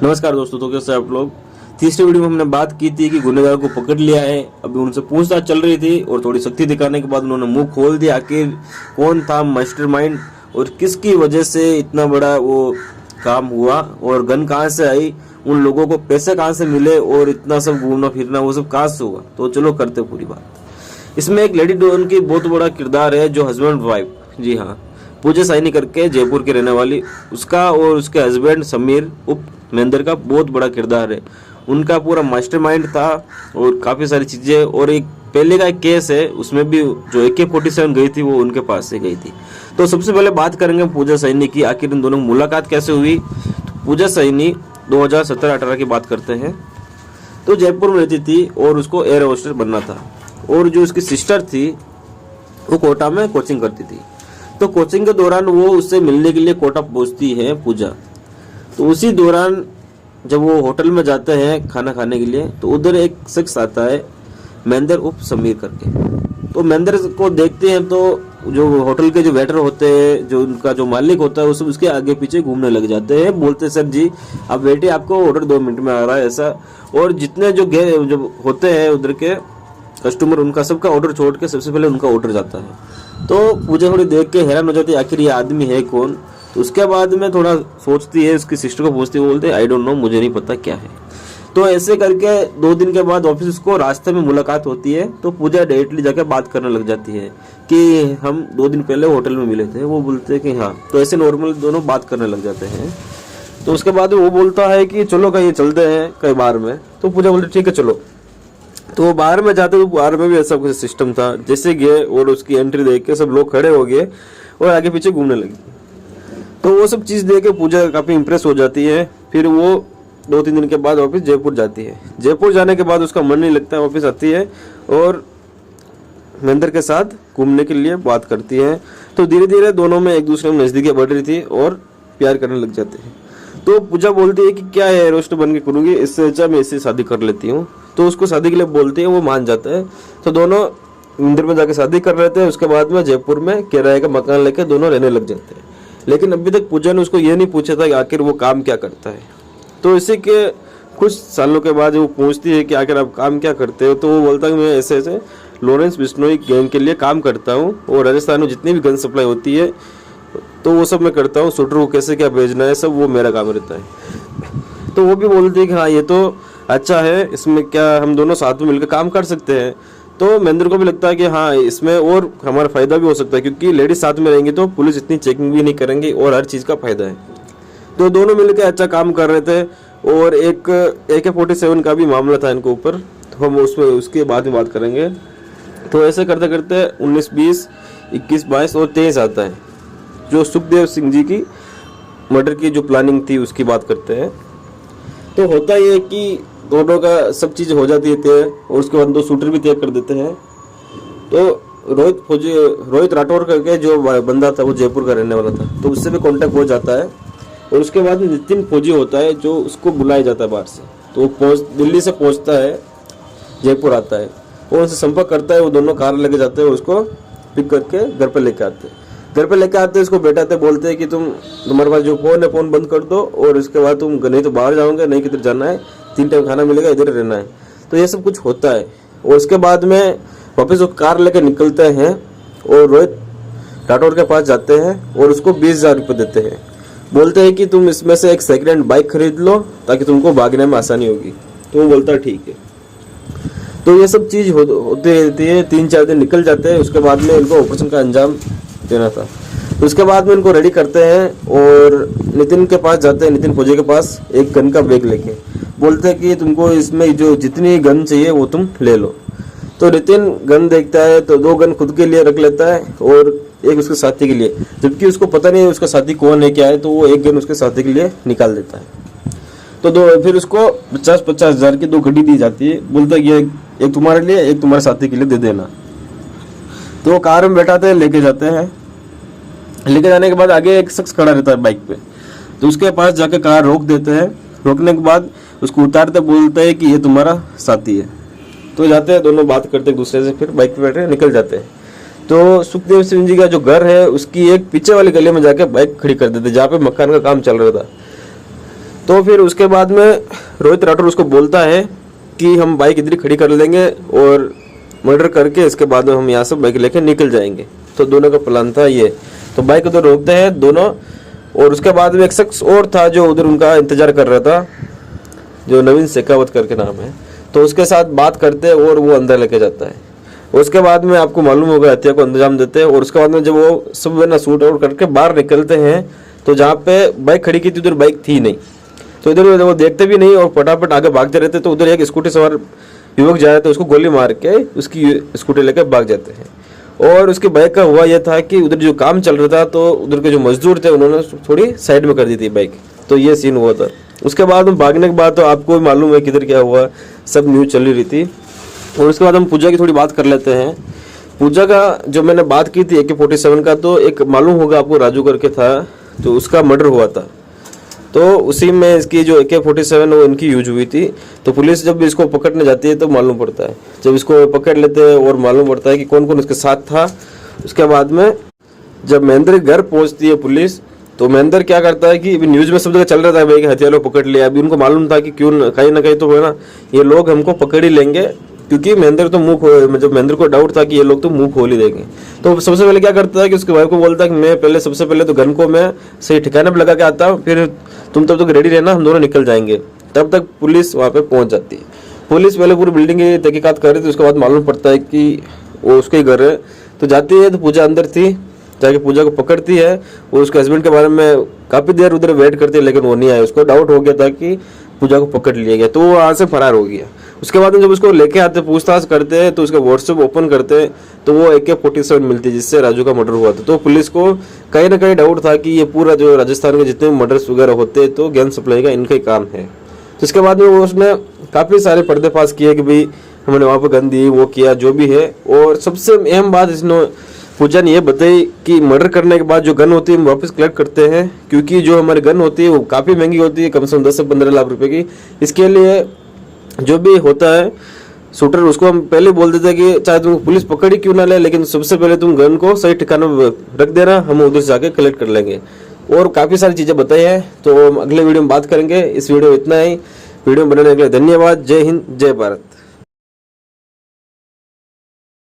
नमस्कार दोस्तों, तो कैसे आप लोग। तीसरी वीडियो में हमने बात की थी कि गुनहगार को पकड़ लिया है। अभी उनसे पूछताछ चल रही थी और थोड़ी शक्ति दिखाने के बाद उन्होंने मुंह खोल दिया। आखिर कौन था मास्टरमाइंड और किसकी वजह से इतना बड़ा वो काम हुआ और गन कहाँ से आई, उन लोगों को पैसे कहाँ से मिले और इतना सब घूमना फिरना वो सब कहाँ से हुआ। तो चलो करते पूरी बात। इसमें एक लेडी डॉन की बहुत बड़ा किरदार है, जो हस्बैंड वाइफ, जी हाँ, पूजा साइनी करके जयपुर की रहने वाली, उसका और उसके हस्बैंड समीर उप महेंद्र का बहुत बड़ा किरदार है। उनका पूरा मास्टरमाइंड था और काफ़ी सारी चीज़ें। और एक पहले का एक केस है, उसमें भी जो AK-47 गई थी वो उनके पास से गई थी। तो सबसे पहले बात करेंगे पूजा साइनी की, आखिर इन दोनों की मुलाकात कैसे हुई। तो पूजा साइनी 2017-18 की बात करते हैं। तो जयपुर में रहती थी और उसको एयर होस्टेस बनना था। और जो उसकी सिस्टर थी वो कोटा में कोचिंग करती थी। तो कोचिंग के दौरान वो उससे मिलने के लिए कोटा पहुंचती है पूजा। तो उसी दौरान जब वो होटल में जाते हैं खाना खाने के लिए, तो उधर एक शख्स आता है महेंद्र उप समीर करके। तो महेंद्र को देखते हैं तो जो होटल के जो वेटर होते हैं, जो उनका जो मालिक होता है, वो सब उसके आगे पीछे घूमने लग जाते हैं। बोलते सर जी आप बैठे, आपको ऑर्डर 2 मिनट में आ रहा है ऐसा। और जितने जो होते हैं उधर के कस्टमर, उनका सबका ऑर्डर छोड़ के सबसे पहले उनका ऑर्डर जाता है। तो पूजा थोड़ी देख के हैरान हो जाती है, आखिर ये आदमी है कौन। तो उसके बाद में थोड़ा सोचती है, उसकी सिस्टर को पूछती है, बोलते आई डोंट नो, मुझे नहीं पता क्या है। तो ऐसे करके 2 दिन के बाद ऑफिस को रास्ते में मुलाकात होती है। तो पूजा डायरेक्टली जाकर बात करने लग जाती है कि हम 2 दिन पहले होटल में मिले थे। वो बोलते हैं कि हाँ। तो ऐसे नॉर्मल दोनों बात करने लग जाते हैं। तो उसके बाद वो बोलता है कि चलो कहीं चलते हैं कहीं बाहर में। तो पूजा बोलती ठीक है चलो। तो वो बाहर में जाते, तो बाहर में भी ऐसा कुछ सिस्टम था। जैसे गए और उसकी एंट्री देख के सब लोग खड़े हो गए और आगे पीछे घूमने लगे। तो वो सब चीज़ देख के पूजा काफ़ी इंप्रेस हो जाती है। फिर वो 2-3 दिन के बाद वापस जयपुर जाती है। जयपुर जाने के बाद उसका मन नहीं लगता है, वापस आती है और महेंद्र के साथ घूमने के लिए बात करती है। तो धीरे धीरे दोनों में एक दूसरे में नज़दीकी बढ़ रही थी और प्यार करने लग जाते हैं। तो पूजा बोलती है कि क्या है रोस्ट बन के करूँगी, इससे अच्छा मैं इससे शादी कर लेती हूँ। तो उसको शादी के लिए बोलती है, वो मान जाता है। तो दोनों इंदौर में जाकर शादी कर लेते हैं। उसके बाद में जयपुर में किराए का मकान लेकर दोनों रहने लग जाते हैं। लेकिन अभी तक पूजा ने उसको ये नहीं पूछा था कि आखिर वो काम क्या करता है। तो इसी के कुछ सालों के बाद वो पूछती है कि आखिर आप काम क्या करते हो। तो वो बोलता है कि मैं ऐसे ऐसे लॉरेंस बिश्नोई गैंग के लिए काम करता हूँ और राजस्थान में जितनी भी गन सप्लाई होती है तो वो सब मैं करता हूँ। शूटर को कैसे क्या भेजना है सब वो मेरा काम रहता है। तो वो भी बोलती है कि हाँ ये तो अच्छा है, इसमें क्या हम दोनों साथ में मिलकर काम कर सकते हैं। तो महेंद्र को भी लगता है कि हाँ इसमें और हमारा फ़ायदा भी हो सकता है, क्योंकि लेडीज साथ में रहेंगी तो पुलिस इतनी चेकिंग भी नहीं करेंगी और हर चीज़ का फ़ायदा है। तो दोनों मिलकर अच्छा काम कर रहे थे। और एक AK-47 का भी मामला था इनके ऊपर, तो हम उसके बाद में बात करेंगे। तो ऐसे करते करते 19, 20, 21, 22 और 23 आता है, जो सुखदेव सिंह जी की मर्डर की जो प्लानिंग थी उसकी बात करते हैं। तो होता ये कि दोनों का सब चीज़ हो जाती है तय और उसके बाद 2 शूटर भी तय कर देते हैं। तो रोहित राठौर करके जो बंदा था वो जयपुर का रहने वाला था, तो उससे भी कांटेक्ट हो जाता है। और उसके बाद नितिन फौजी होता है जो उसको बुलाया जाता है बाहर से। तो वो दिल्ली से पहुंचता है, जयपुर आता है और उनसे संपर्क करता है। वो दोनों कार लेके जाते हैं, उसको पिक करके घर पर लेके आते हैं। घर पे लेके आते हैं, इसको बैठाते, बोलते हैं कि तुम्हारे पास जो फ़ोन है फ़ोन बंद कर दो और इसके बाद तुम नहीं तो बाहर जाओगे, नहीं किधर जाना है, 3 टाइम खाना मिलेगा, इधर रहना है। तो ये सब कुछ होता है। और उसके बाद में वापस वो कार लेके निकलते हैं और रोहित राठौर के पास जाते हैं और उसको 20,000 रुपये देते हैं। बोलते हैं कि तुम इसमें से एक सेकेंड हैंड बाइक खरीद लो ताकि तुमको भागने में आसानी होगी। तो वो बोलता है ठीक है। तो ये सब चीज़ होती रहती है। 3-4 दिन निकल जाते हैं। उसके बाद में इनको ऑपरेशन का अंजाम देना था। तो उसके बाद में इनको रेडी करते हैं और नितिन के पास जाते हैं, नितिन फौजी के पास, एक गन का बैग लेके। बोलते हैं कि तुमको इसमें जो जितनी गन चाहिए वो तुम ले लो। तो नितिन गन देखता है तो 2 गन खुद के लिए रख लेता है और एक उसके साथी के लिए, जबकि उसको पता नहीं है उसका साथी कौन है क्या है। तो वो 1 गन उसके साथी के लिए निकाल देता है। तो फिर उसको 50-50 हज़ार की 2 घड़ी दी जाती है। बोलता है ये एक तुम्हारे लिए, एक तुम्हारे साथी के लिए दे देना। तो वो कार में बैठाते हैं, लेके जाते हैं। लेके जाने के बाद आगे एक शख्स खड़ा रहता है बाइक पे। तो उसके पास जाके कार रोक देते हैं। रोकने के बाद उसको उतारते, बोलते हैं कि ये तुम्हारा साथी है। तो जाते हैं, दोनों बात करते एक दूसरे से, फिर बाइक पे बैठे निकल जाते हैं। तो सुखदेव सिंह जी का जो घर है उसकी एक पीछे वाली गली में जाके बाइक खड़ी कर देते, जहाँ पे मकान का काम चल रहा था। तो फिर उसके बाद में रोहित राठौर उसको बोलता है कि हम बाइक इधर ही खड़ी कर लेंगे और मर्डर करके इसके बाद में हम यहाँ से बाइक लेके निकल जाएंगे। तो दोनों का प्लान था ये। तो बाइक उधर रोकते हैं दोनों, और उसके बाद में एक शख्स और था जो उधर उनका इंतजार कर रहा था, जो नवीन शेखावत करके नाम है। तो उसके साथ बात करते हैं और वो अंदर लेके जाता है। उसके बाद में आपको मालूम होगा हत्या को अंजाम देते हैं। और उसके बाद में जब वो सब ना शूट आउट करके बाहर निकलते हैं, तो जहाँ पे बाइक खड़ी की थी उधर बाइक थी नहीं। तो इधर वो देखते भी नहीं और फटाफट आगे भागते रहते। तो उधर एक स्कूटी सवार युवक जा रहे थे, उसको गोली मार के उसकी स्कूटी लेकर भाग जाते हैं। और उसकी बाइक का हुआ यह था कि उधर जो काम चल रहा था, तो उधर के जो मजदूर थे उन्होंने थोड़ी साइड में कर दी थी बाइक। तो ये सीन हुआ था। उसके बाद हम भागने के बाद तो आपको भी मालूम है किधर क्या हुआ, सब न्यूज़ चल रही थी। और उसके बाद हम पूजा की थोड़ी बात कर लेते हैं। पूजा का जो मैंने बात की थी AK-47 का, तो एक मालूम होगा आपको राजू करके था, तो उसका मर्डर हुआ था। तो उसी में इसकी जो AK-47 वो इनकी यूज हुई थी। तो पुलिस जब इसको पकड़ने जाती है तो मालूम पड़ता है, जब इसको पकड़ लेते हैं और मालूम पड़ता है कि कौन कौन उसके साथ था। उसके बाद में जब महेंद्र के घर पहुंचती है पुलिस, तो महेंद्र क्या करता है कि न्यूज में सब जगह चल रहा था भाई कि हथियार लोग पकड़ लिया। अभी उनको मालूम था कि क्यों कहीं ना कहीं तो है ना, ये लोग हमको पकड़ ही लेंगे, क्योंकि महेंद्र तो जब महेंद्र को डाउट था कि ये लोग तो मुंह खोल ही देंगे। तो सबसे पहले क्या करता है कि उसके भाई को बोलता है कि मैं पहले सबसे पहले तो गन को मैं सही ठिकाने पर लगा के आता हूँ, फिर तुम तब तक रेडी रहना, हम दोनों निकल जाएंगे। तब तक पुलिस वहाँ पे पहुंच जाती है। पुलिस पहले पूरी बिल्डिंग की तहकीकात कर रही थी। उसके बाद मालूम पड़ता है कि वो उसके ही घर है। तो जाती है तो पूजा अंदर थी, जाके पूजा को पकड़ती है। वो उसके हस्बैंड के बारे में काफ़ी देर उधर वेट करती है, लेकिन वो नहीं आया। उसको डाउट हो गया था कि पूजा को पकड़ लिया गया, तो वो वहाँ से फरार हो गया। उसके बाद जब उसको लेके आते, पूछताछ करते हैं, तो उसका व्हाट्सएप ओपन करते हैं, तो वो AK-47 मिलती है जिससे राजू का मर्डर हुआ था। तो पुलिस को कहीं ना कहीं डाउट था कि ये पूरा जो राजस्थान के जितने मर्डर्स वगैरह होते हैं, तो गैंग सप्लाई का इनका ही काम है। तो इसके बाद में वो उसने काफ़ी सारे पर्देफाश किए कि भाई हमने वहाँ पर गन दी, वो किया, जो भी है। और सबसे अहम बात इसने पूजा ने ये बताई कि मर्डर करने के बाद जो गन होती है हम वापस कलेक्ट करते हैं, क्योंकि जो हमारी गन होती है वो काफ़ी महंगी होती है, कम से कम 10 से 15 लाख रुपए की। इसके लिए जो भी होता है शूटर, उसको हम पहले बोल देते हैं कि चाहे तुम पुलिस पकड़ी क्यों ना ले, लेकिन सबसे पहले तुम गन को सही ठिकाने रख देना, हम उधर से जाके कलेक्ट कर लेंगे। और काफ़ी सारी चीज़ें बताई हैं, तो हम अगले वीडियो में बात करेंगे। इस वीडियो में इतना ही। वीडियो बनाने के लिए धन्यवाद। जय हिंद, जय भारत।